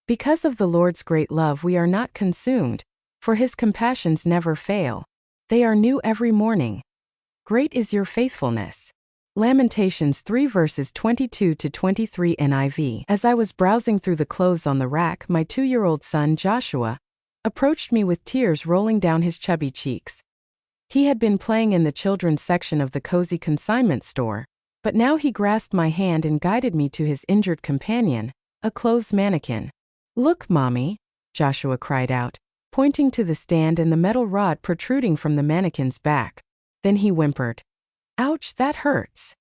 Because of the Lord's great love we are not consumed, for his compassions never fail. They are new every morning. Great is your faithfulness. Lamentations 3 verses 22-23 NIV. As I was browsing through the clothes on the rack, my 2-year-old son Joshua approached me with tears rolling down his chubby cheeks. He had been playing in the children's section of the cozy consignment store, but now he grasped my hand and guided me to his injured companion, a clothes mannequin. "Look, Mommy," Joshua cried out, pointing to the stand and the metal rod protruding from the mannequin's back. Then he whimpered, "Ouch, that hurts."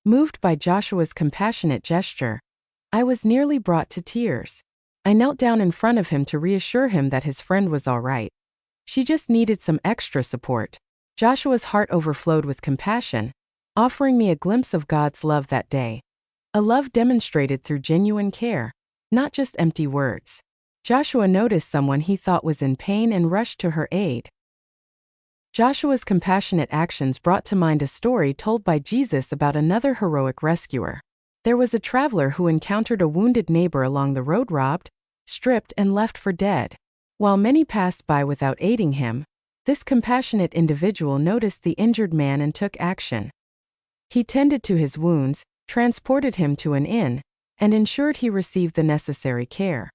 Moved by Joshua's compassionate gesture, I was nearly brought to tears. I knelt down in front of him to reassure him that his friend was all right. She just needed some extra support. Joshua's heart overflowed with compassion, offering me a glimpse of God's love that day. A love demonstrated through genuine care, not just empty words. Joshua noticed someone he thought was in pain and rushed to her aid. Joshua's compassionate actions brought to mind a story told by Jesus about another heroic rescuer. There was a traveler who encountered a wounded neighbor along the road, robbed, stripped, and left for dead. While many passed by without aiding him, this compassionate individual noticed the injured man and took action. He tended to his wounds, transported him to an inn, and ensured he received the necessary care.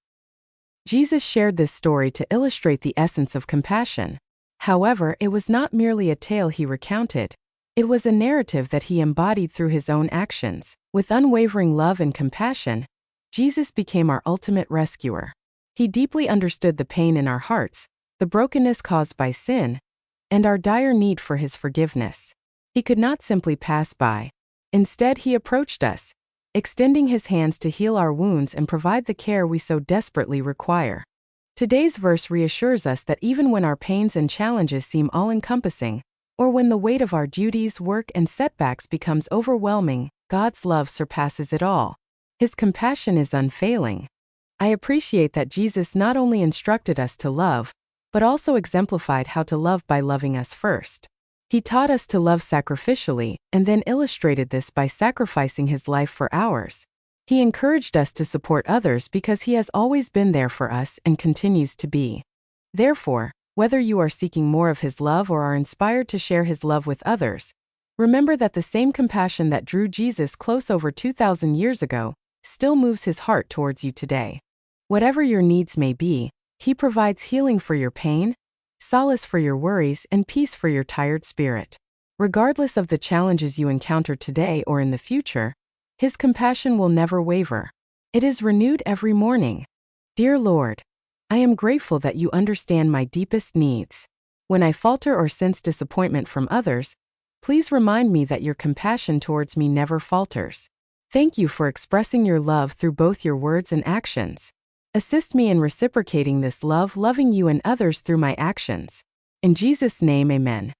Jesus shared this story to illustrate the essence of compassion. However, it was not merely a tale he recounted. It was a narrative that he embodied through his own actions. With unwavering love and compassion, Jesus became our ultimate rescuer. He deeply understood the pain in our hearts, the brokenness caused by sin, and our dire need for his forgiveness. He could not simply pass by. Instead, he approached us, extending his hands to heal our wounds and provide the care we so desperately require. Today's verse reassures us that even when our pains and challenges seem all-encompassing, or when the weight of our duties, work, and setbacks becomes overwhelming, God's love surpasses it all. His compassion is unfailing. I appreciate that Jesus not only instructed us to love, but also exemplified how to love by loving us first. He taught us to love sacrificially, and then illustrated this by sacrificing his life for ours. He encouraged us to support others because he has always been there for us and continues to be. Therefore, whether you are seeking more of his love or are inspired to share his love with others, remember that the same compassion that drew Jesus close over 2,000 years ago still moves his heart towards you today. Whatever your needs may be, he provides healing for your pain, solace for your worries, and peace for your tired spirit. Regardless of the challenges you encounter today or in the future, his compassion will never waver. It is renewed every morning. Dear Lord, I am grateful that you understand my deepest needs. When I falter or sense disappointment from others, please remind me that your compassion towards me never falters. Thank you for expressing your love through both your words and actions. Assist me in reciprocating this love, loving you and others through my actions. In Jesus' name, amen.